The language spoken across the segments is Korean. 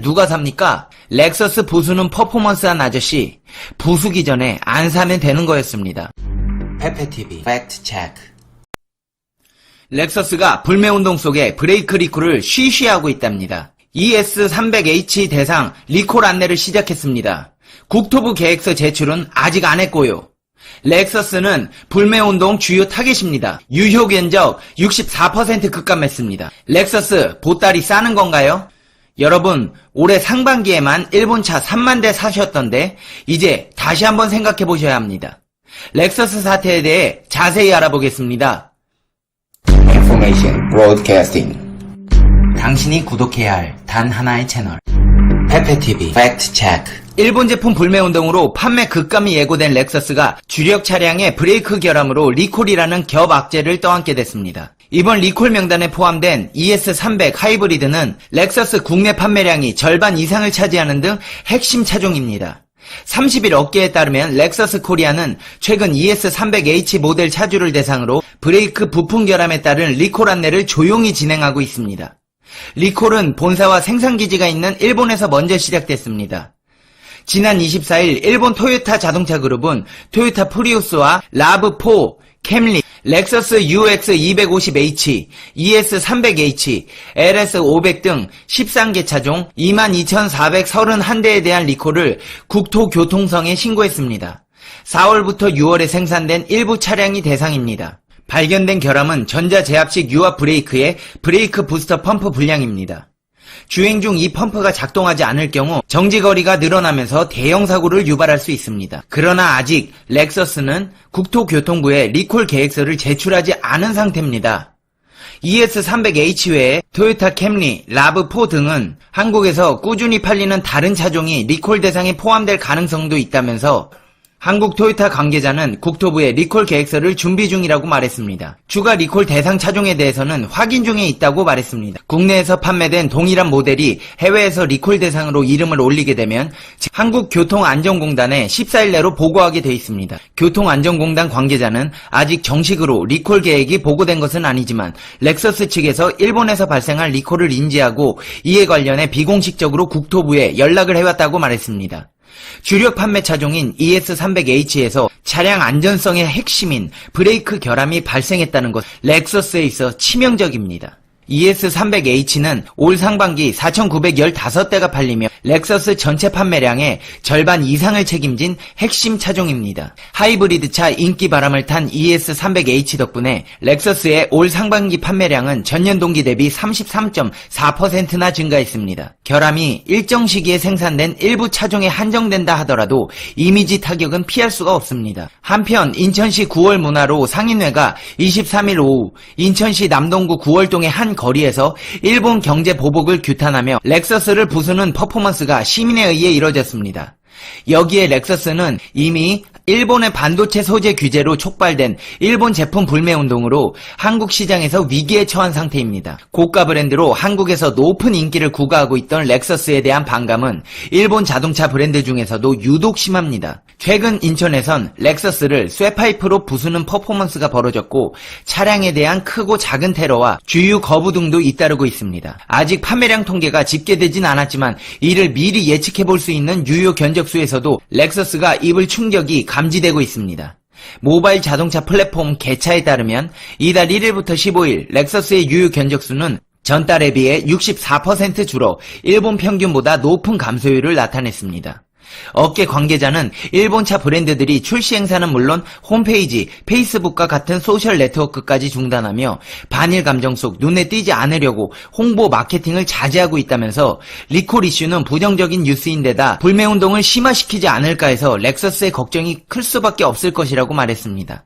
누가 삽니까? 렉서스 부수는 퍼포먼스한 아저씨. 부수기 전에 안 사면 되는 거였습니다. 페페TV 팩트 체크. 렉서스가 불매운동 속에 브레이크 리콜을 쉬쉬하고 있답니다. ES300H 대상 리콜 안내를 시작했습니다. 국토부 계획서 제출은 아직 안 했고요. 렉서스는 불매운동 주요 타겟입니다. 유효 견적 64% 급감했습니다. 렉서스 보따리 싸는 건가요? 여러분, 올해 상반기에만 일본차 3만 대 사셨던데 이제 다시 한번 생각해 보셔야 합니다. 렉서스 사태에 대해 자세히 알아보겠습니다. Information Broadcasting. 당신이 구독해야 할 단 하나의 채널. 페페TV 팩트 체크. 일본 제품 불매운동으로 판매 급감이 예고된 렉서스가 주력 차량의 브레이크 결함으로 리콜이라는 겹악재를 떠안게 됐습니다. 이번 리콜 명단에 포함된 ES300 하이브리드는 렉서스 국내 판매량이 절반 이상을 차지하는 등 핵심 차종입니다. 30일 업계에 따르면 렉서스 코리아는 최근 ES300H 모델 차주를 대상으로 브레이크 부품 결함에 따른 리콜 안내를 조용히 진행하고 있습니다. 리콜은 본사와 생산기지가 있는 일본에서 먼저 시작됐습니다. 지난 24일 일본 토요타 자동차 그룹은 토요타 프리우스와 라브4, 캠리, 렉서스 UX250H, ES300H, LS500 등 13개 차종 22,431대에 대한 리콜을 국토교통성에 신고했습니다. 4월부터 6월에 생산된 일부 차량이 대상입니다. 발견된 결함은 전자제압식 유압 브레이크의 브레이크 부스터 펌프 불량입니다. 주행 중 이 펌프가 작동하지 않을 경우 정지거리가 늘어나면서 대형 사고를 유발할 수 있습니다. 그러나 아직 렉서스는 국토교통부에 리콜 계획서를 제출하지 않은 상태입니다. ES300H 외에 토요타 캠리, 라브4 등은 한국에서 꾸준히 팔리는 다른 차종이 리콜 대상에 포함될 가능성도 있다면서 한국 토요타 관계자는 국토부에 리콜 계획서를 준비 중이라고 말했습니다. 추가 리콜 대상 차종에 대해서는 확인 중에 있다고 말했습니다. 국내에서 판매된 동일한 모델이 해외에서 리콜 대상으로 이름을 올리게 되면 한국교통안전공단에 14일 내로 보고하게 돼 있습니다. 교통안전공단 관계자는 아직 정식으로 리콜 계획이 보고된 것은 아니지만 렉서스 측에서 일본에서 발생할 리콜을 인지하고 이에 관련해 비공식적으로 국토부에 연락을 해왔다고 말했습니다. 주력 판매 차종인 ES300H에서 차량 안전성의 핵심인 브레이크 결함이 발생했다는 것, 렉서스에 있어 치명적입니다. ES300H는 올 상반기 4,915대가 팔리며 렉서스 전체 판매량의 절반 이상을 책임진 핵심 차종입니다. 하이브리드차 인기 바람을 탄 ES300H 덕분에 렉서스의 올 상반기 판매량은 전년 동기 대비 33.4%나 증가했습니다. 결함이 일정 시기에 생산된 일부 차종에 한정된다 하더라도 이미지 타격은 피할 수가 없습니다. 한편 인천시 9월 문화로 상인회가 23일 오후 인천시 남동구 9월동의 한 거리에서 일본 경제 보복을 규탄하며 렉서스를 부수는 퍼포먼스가 시민에 의해 이뤄졌습니다. 여기에 렉서스는 이미 일본의 반도체 소재 규제로 촉발된 일본 제품 불매운동으로 한국 시장에서 위기에 처한 상태입니다. 고가 브랜드로 한국에서 높은 인기를 구가하고 있던 렉서스에 대한 반감은 일본 자동차 브랜드 중에서도 유독 심합니다. 최근 인천에선 렉서스를 쇠파이프로 부수는 퍼포먼스가 벌어졌고 차량에 대한 크고 작은 테러와 주유 거부 등도 잇따르고 있습니다. 아직 판매량 통계가 집계되진 않았지만 이를 미리 예측해볼 수 있는 유효 견적수에서도 렉서스가 입을 충격이 감지되고 있습니다. 모바일 자동차 플랫폼 개차에 따르면 이달 1일부터 15일 렉서스의 유효 견적수는 전달에 비해 64% 줄어 일본 평균보다 높은 감소율을 나타냈습니다. 업계 관계자는 일본차 브랜드들이 출시 행사는 물론 홈페이지, 페이스북과 같은 소셜 네트워크까지 중단하며 반일 감정 속 눈에 띄지 않으려고 홍보 마케팅을 자제하고 있다면서 리콜 이슈는 부정적인 뉴스인데다 불매운동을 심화시키지 않을까 해서 렉서스의 걱정이 클 수밖에 없을 것이라고 말했습니다.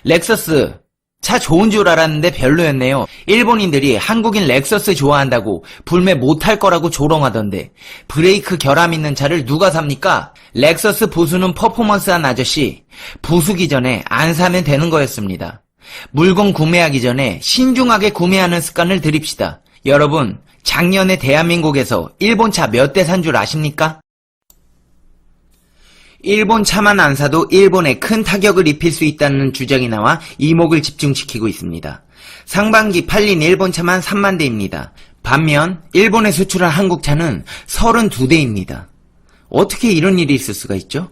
렉서스 차 좋은 줄 알았는데 별로였네요. 일본인들이 한국인 렉서스 좋아한다고 불매 못할 거라고 조롱하던데 브레이크 결함 있는 차를 누가 삽니까? 렉서스 부수는 퍼포먼스한 아저씨. 부수기 전에 안 사면 되는 거였습니다. 물건 구매하기 전에 신중하게 구매하는 습관을 들입시다. 여러분, 작년에 대한민국에서 일본차 몇 대 산 줄 아십니까? 일본 차만 안 사도 일본에 큰 타격을 입힐 수 있다는 주장이 나와 이목을 집중시키고 있습니다. 상반기 팔린 일본 차만 3만 대입니다. 반면 일본에 수출한 한국차는 32대입니다. 어떻게 이런 일이 있을 수가 있죠?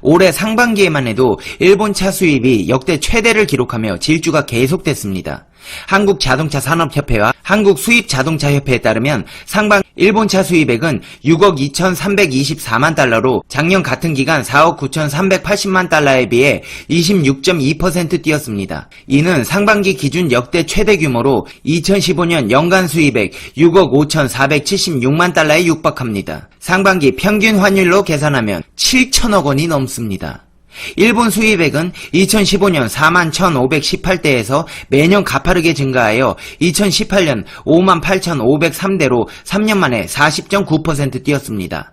올해 상반기에만 해도 일본 차 수입이 역대 최대를 기록하며 질주가 계속됐습니다. 한국자동차산업협회와 한국수입자동차협회에 따르면 상반기 일본 차 수입액은 6억 2,324만 달러로 작년 같은 기간 4억 9,380만 달러에 비해 26.2% 뛰었습니다. 이는 상반기 기준 역대 최대 규모로 2015년 연간 수입액 6억 5,476만 달러에 육박합니다. 상반기 평균 환율로 계산하면 7천억 원이 넘습니다. 일본 수입액은 2015년 41,518대에서 매년 가파르게 증가하여 2018년 58,503대로 3년 만에 40.9% 뛰었습니다.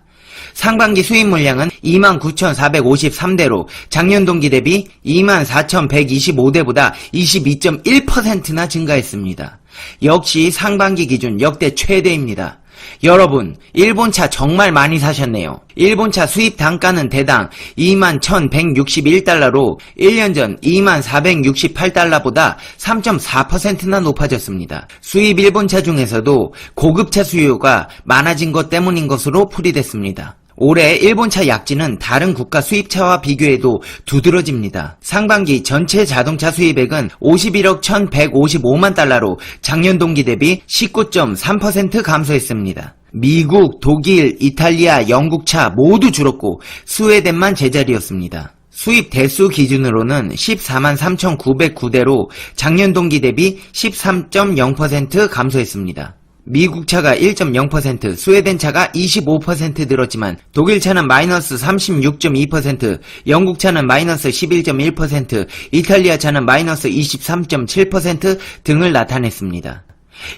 상반기 수입 물량은 29,453대로 작년 동기 대비 24,125대보다 22.1%나 증가했습니다. 역시 상반기 기준 역대 최대입니다. 여러분, 일본차 정말 많이 사셨네요. 일본차 수입 단가는 대당 21,161달러로 1년 전 2468달러보다 3.4%나 높아졌습니다. 수입 일본차 중에서도 고급차 수요가 많아진 것 때문인 것으로 풀이됐습니다. 올해 일본차 약진은 다른 국가 수입차와 비교해도 두드러집니다. 상반기 전체 자동차 수입액은 51억 1,155만 달러로 작년 동기 대비 19.3% 감소했습니다. 미국, 독일, 이탈리아, 영국차 모두 줄었고 스웨덴만 제자리였습니다. 수입 대수 기준으로는 14만 3,909대로 작년 동기 대비 13.0% 감소했습니다. 미국 차가 1.0%, 스웨덴 차가 25% 늘었지만 독일 차는 마이너스 36.2%, 영국 차는 마이너스 11.1%, 이탈리아 차는 마이너스 23.7% 등을 나타냈습니다.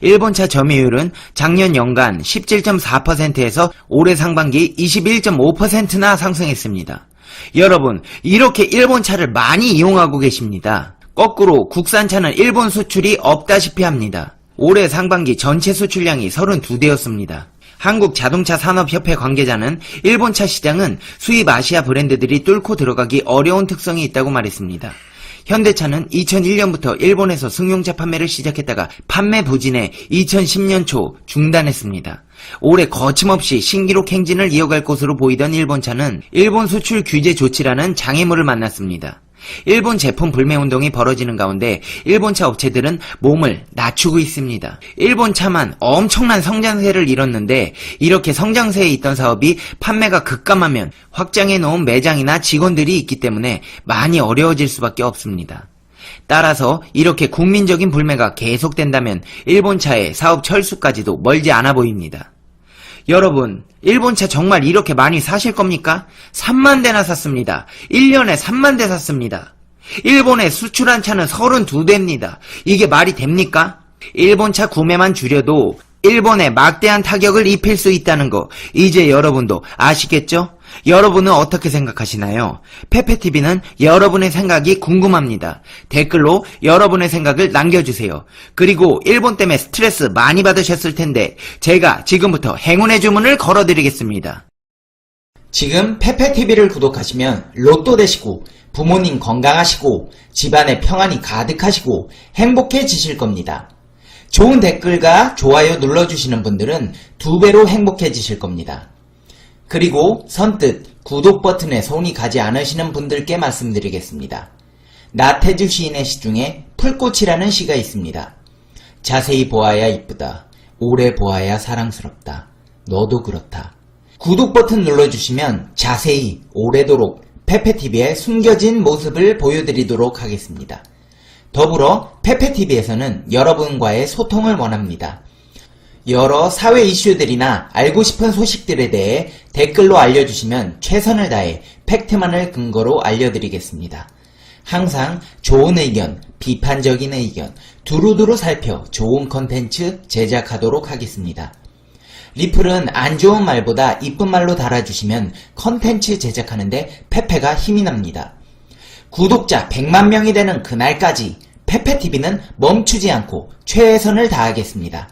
일본차 점유율은 작년 연간 17.4%에서 올해 상반기 21.5%나 상승했습니다. 여러분, 이렇게 일본차를 많이 이용하고 계십니다. 거꾸로 국산차는 일본 수출이 없다시피 합니다. 올해 상반기 전체 수출량이 32대였습니다. 한국자동차산업협회 관계자는 일본차 시장은 수입 아시아 브랜드들이 뚫고 들어가기 어려운 특성이 있다고 말했습니다. 현대차는 2001년부터 일본에서 승용차 판매를 시작했다가 판매 부진해 2010년 초 중단했습니다. 올해 거침없이 신기록 행진을 이어갈 것으로 보이던 일본차는 일본 수출 규제 조치라는 장애물을 만났습니다. 일본 제품 불매운동이 벌어지는 가운데 일본차 업체들은 몸을 낮추고 있습니다. 일본차만 엄청난 성장세를 이뤘는데 이렇게 성장세에 있던 사업이 판매가 급감하면 확장해 놓은 매장이나 직원들이 있기 때문에 많이 어려워질 수밖에 없습니다. 따라서 이렇게 국민적인 불매가 계속된다면 일본차의 사업 철수까지도 멀지 않아 보입니다. 여러분, 일본차 정말 이렇게 많이 사실 겁니까? 3만 대나 샀습니다. 1년에 3만 대 샀습니다. 일본에 수출한 차는 32대입니다. 이게 말이 됩니까? 일본차 구매만 줄여도 일본에 막대한 타격을 입힐 수 있다는 거 이제 여러분도 아시겠죠? 여러분은 어떻게 생각하시나요? 페페TV는 여러분의 생각이 궁금합니다. 댓글로 여러분의 생각을 남겨주세요. 그리고 일본 때문에 스트레스 많이 받으셨을 텐데 제가 지금부터 행운의 주문을 걸어드리겠습니다. 지금 페페TV를 구독하시면 로또 되시고 부모님 건강하시고 집안에 평안이 가득하시고 행복해지실 겁니다. 좋은 댓글과 좋아요 눌러주시는 분들은 2배로 행복해지실 겁니다. 그리고 선뜻 구독 버튼에 손이 가지 않으시는 분들께 말씀드리겠습니다. 나태주 시인의 시 중에 풀꽃이라는 시가 있습니다. 자세히 보아야 이쁘다. 오래 보아야 사랑스럽다. 너도 그렇다. 구독 버튼 눌러주시면 자세히 오래도록 페페TV의 숨겨진 모습을 보여드리도록 하겠습니다. 더불어 페페TV에서는 여러분과의 소통을 원합니다. 여러 사회 이슈들이나 알고 싶은 소식들에 대해 댓글로 알려주시면 최선을 다해 팩트만을 근거로 알려드리겠습니다. 항상 좋은 의견, 비판적인 의견 두루두루 살펴 좋은 컨텐츠 제작하도록 하겠습니다. 리플은 안 좋은 말보다 이쁜 말로 달아주시면 컨텐츠 제작하는데 페페가 힘이 납니다. 구독자 100만 명이 되는 그날까지 페페TV는 멈추지 않고 최선을 다하겠습니다.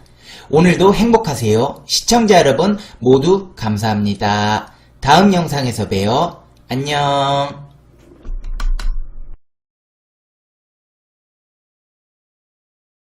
오늘도 행복하세요. 시청자 여러분 모두 감사합니다. 다음 영상에서 봬요. 안녕.